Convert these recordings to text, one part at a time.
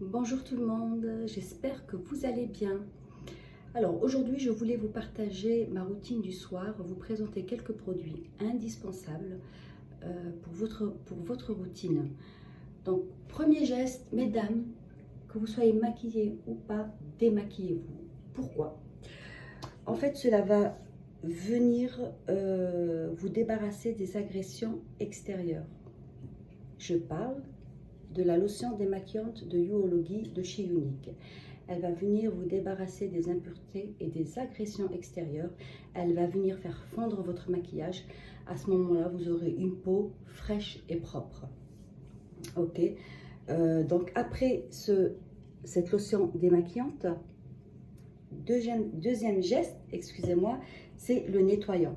Bonjour tout le monde, j'espère que vous allez bien. Alors aujourd'hui, je voulais vous partager ma routine du soir, vous présenter quelques produits indispensables pour votre routine. Donc, premier geste, mesdames, que vous soyez maquillées ou pas, démaquillez-vous. Pourquoi? En fait, cela va venir vous débarrasser des agressions extérieures. Je parle de la lotion démaquillante de Youology de chez Unique. Elle va venir vous débarrasser des impuretés et des agressions extérieures. Elle va venir faire fondre votre maquillage. À ce moment-là, vous aurez une peau fraîche et propre. Ok. Donc après cette lotion démaquillante, deuxième geste, excusez-moi, c'est le nettoyant.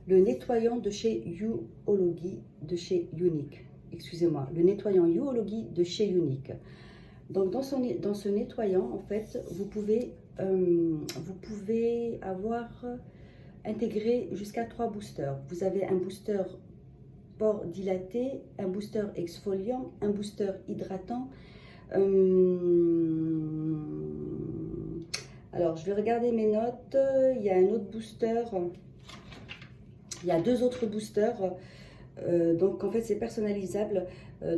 Le nettoyant de chez Youology de chez Unique. Excusez-moi, le nettoyant Youology de chez Unique. Donc dans ce nettoyant, en fait, vous pouvez avoir intégré jusqu'à 3 boosters. Vous avez un booster pores dilaté, un booster exfoliant, un booster hydratant. Alors, je vais regarder mes notes. Il y a un autre booster. Il y a 2 autres boosters. Donc en fait c'est personnalisable,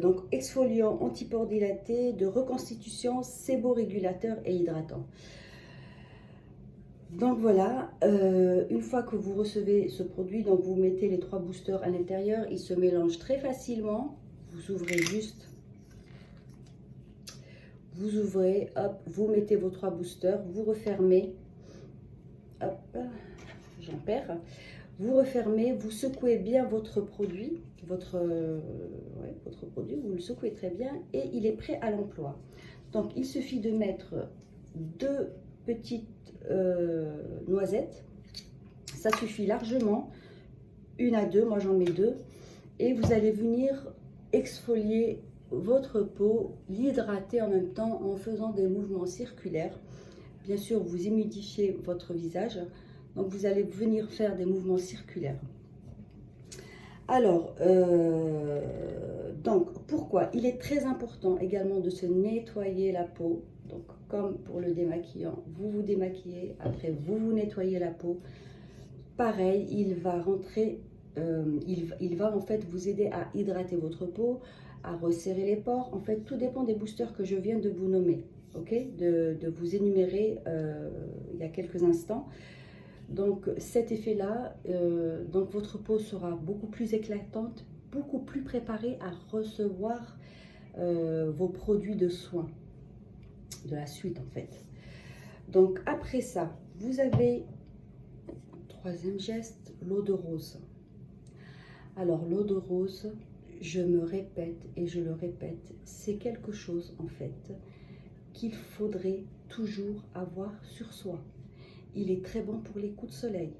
donc exfoliant, anti-pores dilaté, de reconstitution, séborégulateur et hydratant. Donc voilà, une fois que vous recevez ce produit, donc vous mettez les 3 boosters à l'intérieur, ils se mélangent très facilement. Vous ouvrez juste, vous ouvrez, hop, vous mettez vos 3 boosters, vous refermez, hop, j'en perds. Vous refermez, vous secouez bien votre produit, votre produit, vous le secouez très bien et il est prêt à l'emploi. Donc il suffit de mettre 2 petites noisettes, ça suffit largement, 1 à 2, moi j'en mets 2, et vous allez venir exfolier votre peau, l'hydrater en même temps en faisant des mouvements circulaires. Bien sûr, vous humidifiez votre visage. Donc, vous allez venir faire des mouvements circulaires. Alors, donc, pourquoi? Il est très important également de se nettoyer la peau. Donc, comme pour le démaquillant, vous vous démaquillez, après vous vous nettoyez la peau. Pareil, il va rentrer, il va en fait vous aider à hydrater votre peau, à resserrer les pores. En fait, tout dépend des boosters que je viens de vous nommer, ok? De vous énumérer il y a quelques instants. Donc cet effet-là, donc votre peau sera beaucoup plus éclatante, beaucoup plus préparée à recevoir vos produits de soins, de la suite en fait. Donc après ça, vous avez, troisième geste, l'eau de rose. Alors l'eau de rose, je me répète et je le répète, c'est quelque chose en fait qu'il faudrait toujours avoir sur soi. Il est très bon pour les coups de soleil.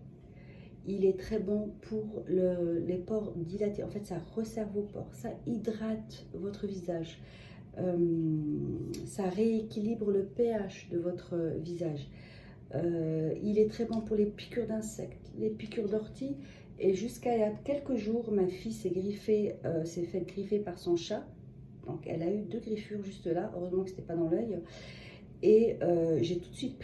Il est très bon pour les pores dilatés. En fait, ça resserre vos pores, ça hydrate votre visage, ça rééquilibre le pH de votre visage. Il est très bon pour les piqûres d'insectes, les piqûres d'orties. Et jusqu'à il y a quelques jours, ma fille s'est fait griffer par son chat. Donc, elle a eu 2 griffures juste là. Heureusement que ce n'était pas dans l'œil. Et j'ai tout de suite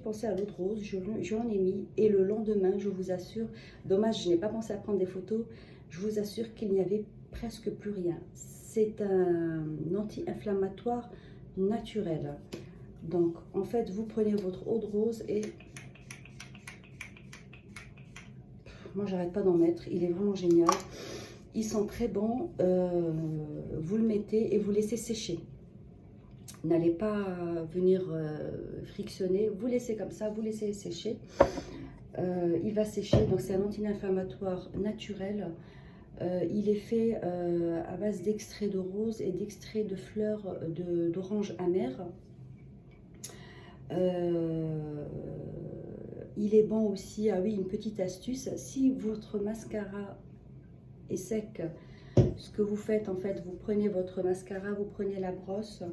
pensé à l'eau de rose, je l'en ai mis et le lendemain, je vous assure, dommage, je n'ai pas pensé à prendre des photos, je vous assure qu'il n'y avait presque plus rien. C'est un anti-inflammatoire naturel. Donc en fait, vous prenez votre eau de rose et moi j'arrête pas d'en mettre, il est vraiment génial. Ils sont très bons, vous le mettez et vous laissez sécher. N'allez pas venir frictionner, vous laissez comme ça, vous laissez sécher. Il va sécher, donc c'est un anti-inflammatoire naturel. Il est fait à base d'extrait de rose et d'extrait de fleurs d'orange amère. Il est bon aussi, ah oui, une petite astuce, si votre mascara est sec, ce que vous faites en fait, vous prenez votre mascara, vous prenez la brosse,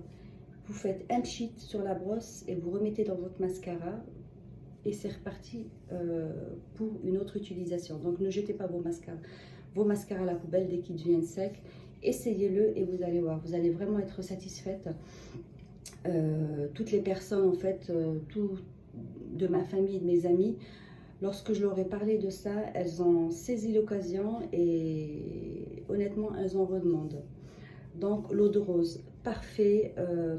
vous faites un pchit sur la brosse et vous remettez dans votre mascara et c'est reparti pour une autre utilisation. Donc ne jetez pas vos mascaras à la poubelle dès qu'ils deviennent secs. Essayez-le et vous allez voir, vous allez vraiment être satisfaite. toutes les personnes, en fait, de ma famille, de mes amis, lorsque je leur ai parlé de ça, elles ont saisi l'occasion et honnêtement, elles en redemandent. Donc l'eau de rose, parfait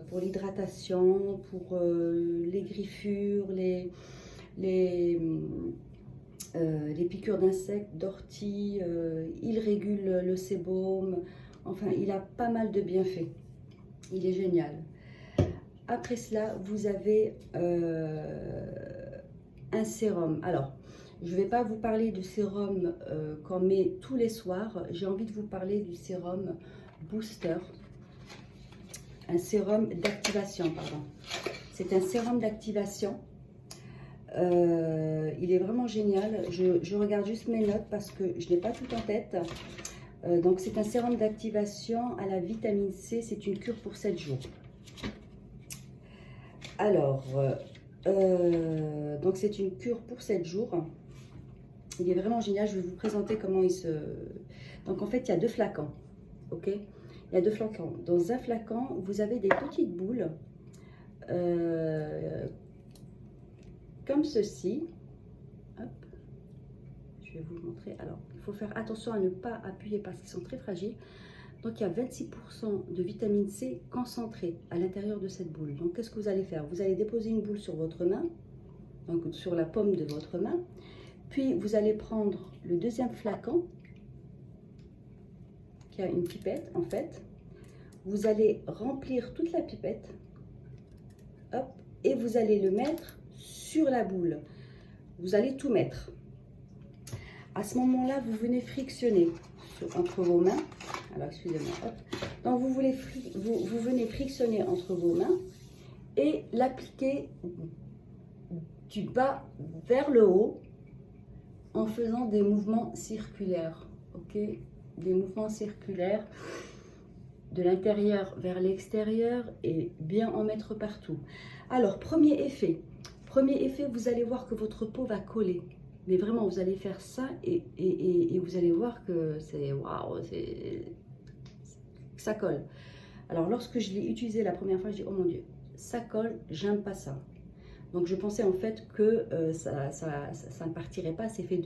pour l'hydratation, pour les griffures, les piqûres d'insectes, d'orties, il régule le sébum, enfin il a pas mal de bienfaits, il est génial. Après cela, vous avez un sérum. Alors, je ne vais pas vous parler du sérum qu'on met tous les soirs, j'ai envie de vous parler du sérum Booster, un sérum d'activation, pardon. C'est un sérum d'activation. Il est vraiment génial. Je regarde juste mes notes parce que je n'ai pas tout en tête. Donc c'est un sérum d'activation à la vitamine C. C'est une cure pour 7 jours. Alors, donc c'est une cure pour 7 jours. Il est vraiment génial. Je vais vous présenter comment il se... Donc en fait, il y a 2 flacons. Ok, il y a 2 flacons. Dans un flacon, vous avez des petites boules comme ceci. Hop. Je vais vous montrer. Alors, il faut faire attention à ne pas appuyer parce qu'ils sont très fragiles. Donc, il y a 26% de vitamine C concentrée à l'intérieur de cette boule. Donc, qu'est-ce que vous allez faire? Vous allez déposer une boule sur votre main, donc sur la paume de votre main. Puis, vous allez prendre le deuxième flacon qui a une pipette en fait. Vous allez remplir toute la pipette, hop, et vous allez le mettre sur la boule. Vous allez tout mettre. À ce moment-là, vous venez frictionner entre vos mains. Alors, excusez-moi, hop. Donc, vous venez frictionner entre vos mains et l'appliquer du bas vers le haut en faisant des mouvements circulaires, ok? Des mouvements circulaires de l'intérieur vers l'extérieur et bien en mettre partout. Alors, premier effet, vous allez voir que votre peau va coller. Mais vraiment, vous allez faire ça et vous allez voir que c'est waouh, ça colle. Alors, lorsque je l'ai utilisé la première fois, je dis oh mon Dieu, ça colle, j'aime pas ça. Donc, je pensais en fait que ça ne partirait pas, c'est fait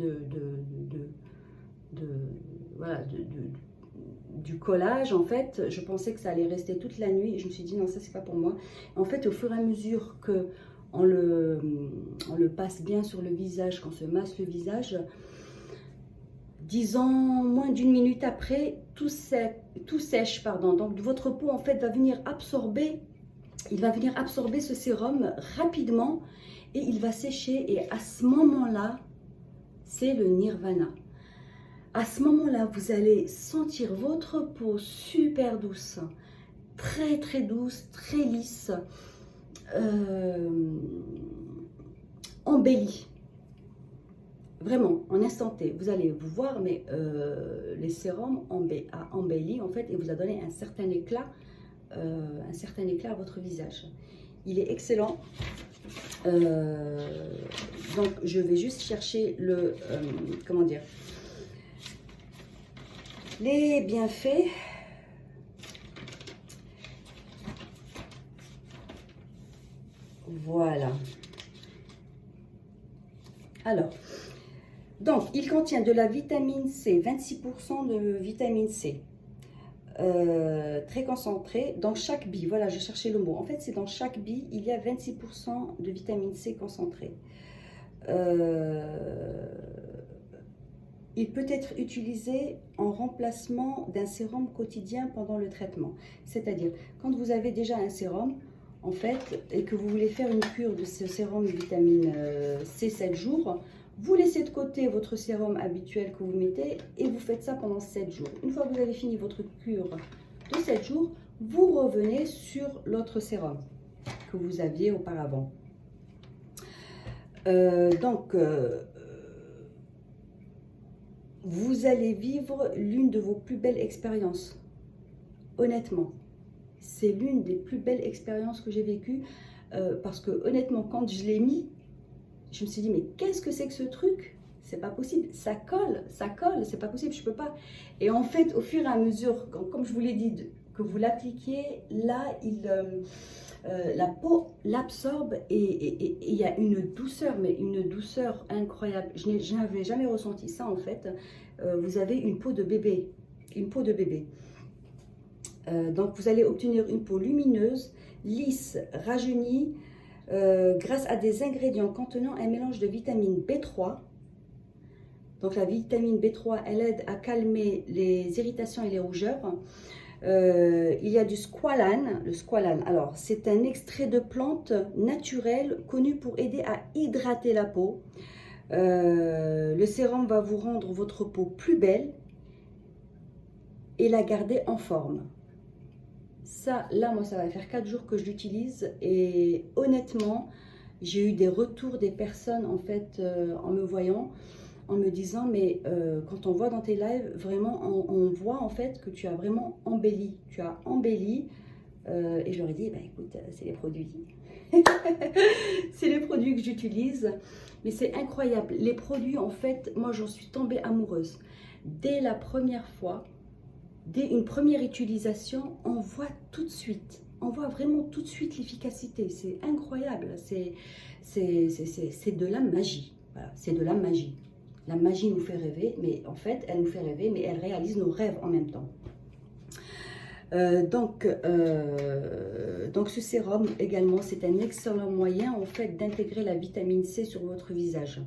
du collage. En fait, je pensais que ça allait rester toute la nuit et je me suis dit non, ça c'est pas pour moi. En fait, au fur et à mesure que on le passe bien sur le visage, qu'on se masse le visage, disons moins d'une minute après, tout sèche, pardon. Donc votre peau en fait va venir absorber, il va venir absorber ce sérum rapidement et il va sécher et à ce moment-là, c'est le nirvana. À ce moment-là, vous allez sentir votre peau super douce, très très douce, très lisse, embellie. Vraiment, en instant T. Vous allez vous voir, mais les sérums a embelli en fait et vous a donné un certain éclat à votre visage. Il est excellent. Donc, je vais juste chercher le, comment dire, les bienfaits. Voilà. Alors, donc, il contient de la vitamine C, 26% de vitamine C, très concentrée dans chaque bille. Voilà, je cherchais le mot. En fait, c'est dans chaque bille, il y a 26% de vitamine C concentrée. Il peut être utilisé en remplacement d'un sérum quotidien pendant le traitement. C'est-à-dire, quand vous avez déjà un sérum, en fait, et que vous voulez faire une cure de ce sérum vitamine C 7 jours, vous laissez de côté votre sérum habituel que vous mettez et vous faites ça pendant 7 jours. Une fois que vous avez fini votre cure de 7 jours, vous revenez sur l'autre sérum que vous aviez auparavant. Vous allez vivre l'une de vos plus belles expériences. Honnêtement, c'est l'une des plus belles expériences que j'ai vécues parce que honnêtement, quand je l'ai mis, je me suis dit, mais qu'est-ce que c'est que ce truc? C'est pas possible, ça colle, c'est pas possible, je peux pas. Et en fait, au fur et à mesure, comme je vous l'ai dit, que vous l'appliquiez, là, la peau l'absorbe et il y a une douceur, mais une douceur incroyable. Je n'avais jamais ressenti ça en fait. Vous avez une peau de bébé, une peau de bébé. Donc vous allez obtenir une peau lumineuse, lisse, rajeunie, grâce à des ingrédients contenant un mélange de vitamine B3. Donc la vitamine B3, elle aide à calmer les irritations et les rougeurs. Il y a du squalane. Le squalane, alors c'est un extrait de plante naturelle connu pour aider à hydrater la peau. Le sérum va vous rendre votre peau plus belle et la garder en forme. Ça, là, moi, ça va faire 4 jours que je l'utilise et honnêtement, j'ai eu des retours des personnes en fait en me voyant, en me disant mais quand on voit dans tes lives, vraiment on voit en fait que tu as vraiment embelli, et je leur ai dit bah écoute, c'est les produits, c'est les produits que j'utilise, mais c'est incroyable, les produits en fait, moi j'en suis tombée amoureuse dès la première fois. Dès une première utilisation, on voit tout de suite, on voit vraiment tout de suite l'efficacité. C'est incroyable, c'est de la magie. Voilà, c'est de la magie. La magie nous fait rêver, mais en fait, elle nous fait rêver, mais elle réalise nos rêves en même temps. Donc ce sérum également, c'est un excellent moyen en fait d'intégrer la vitamine C sur votre visage.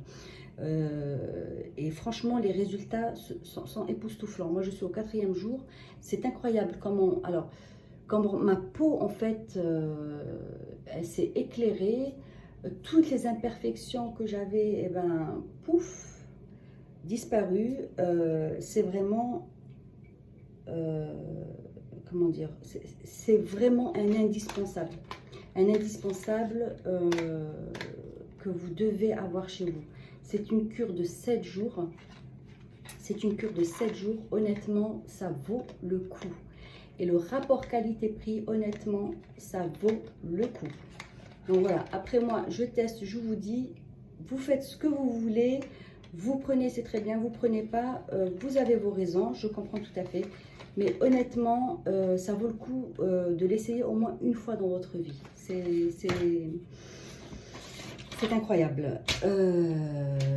Et franchement, les résultats sont époustouflants. Moi, je suis au 4e jour. C'est incroyable comment, alors, comment ma peau, en fait, elle s'est éclairée. Toutes les imperfections que j'avais, eh ben, pouf, disparu. C'est vraiment, comment dire, c'est vraiment un indispensable. Un indispensable que vous devez avoir chez vous. C'est une cure de 7 jours. C'est une cure de 7 jours. Honnêtement, ça vaut le coup. Et le rapport qualité-prix, honnêtement, ça vaut le coup. Donc voilà, après moi, je teste, je vous dis, vous faites ce que vous voulez. Vous prenez, c'est très bien. Vous prenez pas, vous avez vos raisons. Je comprends tout à fait. Mais honnêtement, ça vaut le coup de l'essayer au moins une fois dans votre vie. C'est incroyable.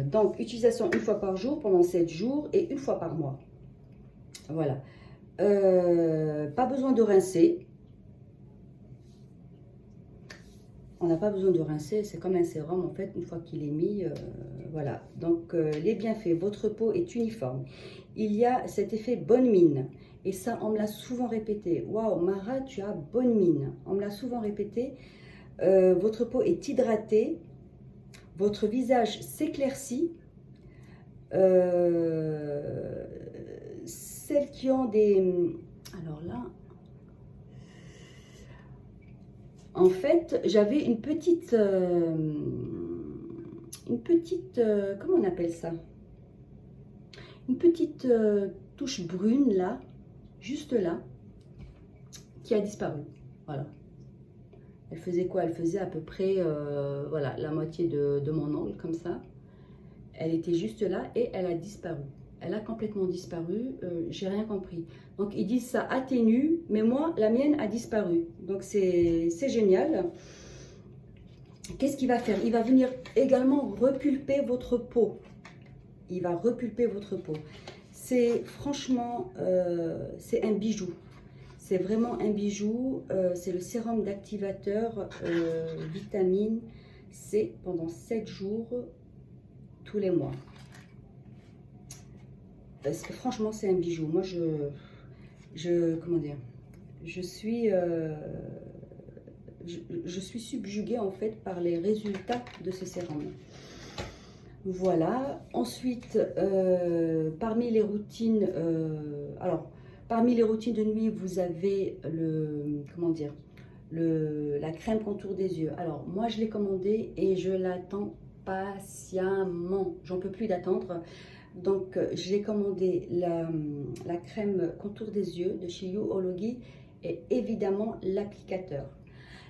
Donc, utilisation une fois par jour pendant 7 jours et une fois par mois. Voilà. Pas besoin de rincer. On n'a pas besoin de rincer. C'est comme un sérum, en fait, une fois qu'il est mis. Voilà. Donc, les bienfaits. Votre peau est uniforme. Il y a cet effet bonne mine. Et ça, on me l'a souvent répété. Waouh, Mara, tu as bonne mine. On me l'a souvent répété. Votre peau est hydratée. Votre visage s'éclaircit. Celles qui ont des... Alors là... En fait, j'avais une petite... comment on appelle ça? Une petite touche brune là, juste là, qui a disparu. Voilà. Elle faisait quoi? Elle faisait à peu près voilà, la moitié de mon ongle, comme ça. Elle était juste là et elle a disparu. Elle a complètement disparu. J'ai rien compris. Donc, ils disent ça atténue, mais moi, la mienne a disparu. Donc, c'est génial. Qu'est-ce qu'il va faire? Il va venir également repulper votre peau. Il va repulper votre peau. C'est franchement, c'est un bijou. C'est vraiment un bijou, c'est le sérum d'activateur vitamine C pendant 7 jours tous les mois. Parce que franchement, c'est un bijou. Moi, comment dire, je suis subjuguée en fait par les résultats de ce sérum. Voilà. Ensuite, parmi les routines, parmi les routines de nuit, vous avez la crème contour des yeux. Alors, moi, je l'ai commandée et je l'attends patiemment. J'en peux plus d'attendre. Donc, j'ai commandé la crème contour des yeux de chez Youology et évidemment l'applicateur.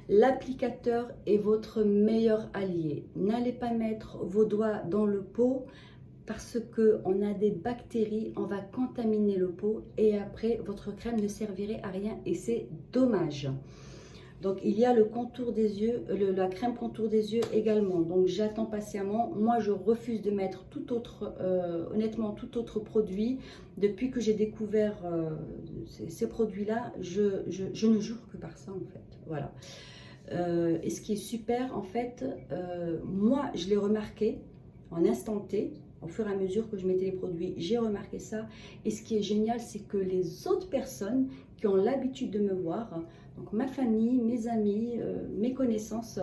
L'applicateur est votre meilleur allié. N'allez pas mettre vos doigts dans le pot parce qu'on a des bactéries, on va contaminer le pot et après votre crème ne servirait à rien et c'est dommage. Donc il y a le contour des yeux, la crème contour des yeux également. Donc j'attends patiemment. Moi je refuse de mettre tout autre, honnêtement tout autre produit. Depuis que j'ai découvert ces produits-là, je ne jure que par ça en fait. Voilà. Et ce qui est super en fait, moi je l'ai remarqué en instant T. Au fur et à mesure que je mettais les produits, j'ai remarqué ça. Et ce qui est génial, c'est que les autres personnes qui ont l'habitude de me voir, donc ma famille, mes amis, mes connaissances,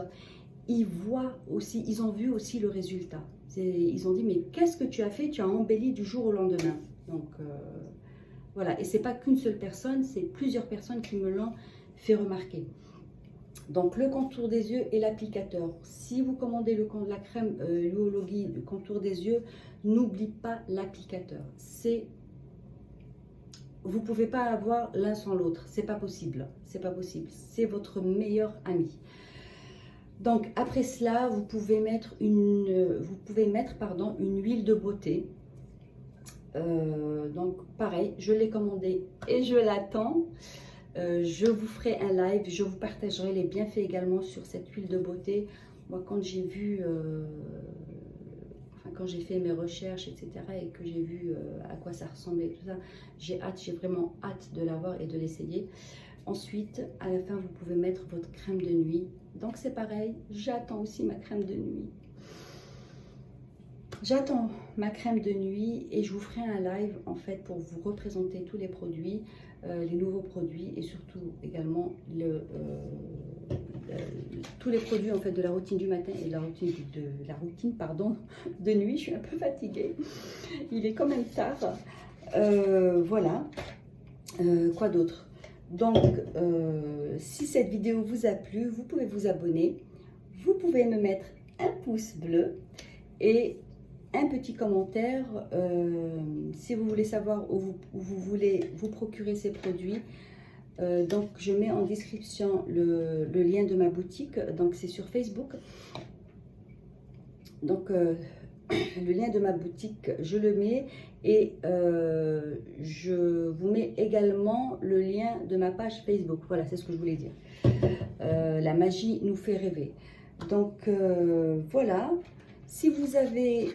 ils voient aussi, ils ont vu aussi le résultat. Ils ont dit, mais qu'est-ce que tu as fait? Tu as embelli du jour au lendemain. Donc voilà, et c'est pas qu'une seule personne, c'est plusieurs personnes qui me l'ont fait remarquer. Donc le contour des yeux et l'applicateur. Si vous commandez la crème Luologi, le contour des yeux, n'oublie pas l'applicateur. Vous ne pouvez pas avoir l'un sans l'autre, c'est pas possible. C'est pas possible. C'est votre meilleur ami. Donc après cela, vous pouvez mettre une huile de beauté. Donc pareil, je l'ai commandé et je l'attends. Je vous ferai un live, je vous partagerai les bienfaits également sur cette huile de beauté. Moi, quand j'ai vu, quand j'ai fait mes recherches, etc., et que j'ai vu à quoi ça ressemblait, tout ça, j'ai vraiment hâte de l'avoir et de l'essayer. Ensuite, à la fin, vous pouvez mettre votre crème de nuit. Donc, c'est pareil, j'attends aussi ma crème de nuit. J'attends ma crème de nuit et je vous ferai un live en fait pour vous représenter tous les produits, les nouveaux produits et surtout également tous les produits en fait de la routine du matin et de la routine de nuit. Je suis un peu fatiguée, il est quand même tard. Voilà, quoi d'autre? Donc si cette vidéo vous a plu, vous pouvez vous abonner, vous pouvez me mettre un pouce bleu et un petit commentaire si vous voulez savoir où vous voulez vous procurer ces produits. Donc je mets en description le lien de ma boutique, donc c'est sur Facebook. Donc le lien de ma boutique, je le mets et je vous mets également le lien de ma page Facebook. Voilà, c'est ce que je voulais dire. La magie nous fait rêver. Donc voilà. Si vous avez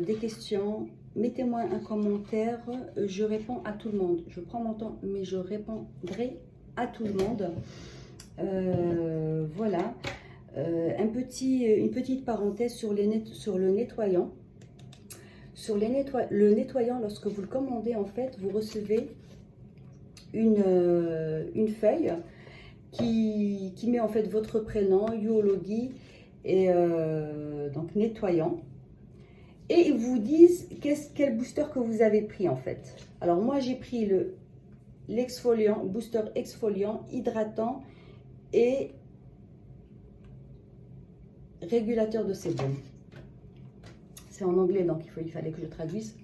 des questions, mettez-moi un commentaire, je réponds à tout le monde. Je prends mon temps, mais je répondrai à tout le monde. Voilà, une petite parenthèse sur le nettoyant. Sur le nettoyant, lorsque vous le commandez, en fait, vous recevez une feuille qui met en fait votre prénom, Luologi, et donc nettoyant, et ils vous disent quel booster que vous avez pris en fait. Alors moi j'ai pris l'exfoliant, booster exfoliant, hydratant et régulateur de sébum. C'est en anglais donc il fallait que je traduise.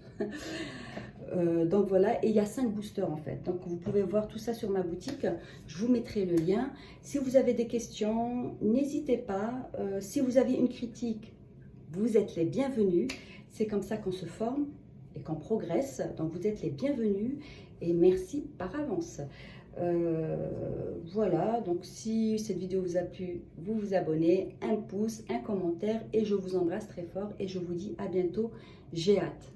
Donc voilà, et il y a 5 boosters en fait. Donc vous pouvez voir tout ça sur ma boutique. Je vous mettrai le lien. Si vous avez des questions, n'hésitez pas. Si vous avez une critique, vous êtes les bienvenus. C'est comme ça qu'on se forme et qu'on progresse. Donc vous êtes les bienvenus et merci par avance. Voilà, donc si cette vidéo vous a plu, vous vous abonnez, un pouce, un commentaire et je vous embrasse très fort et je vous dis à bientôt. J'ai hâte.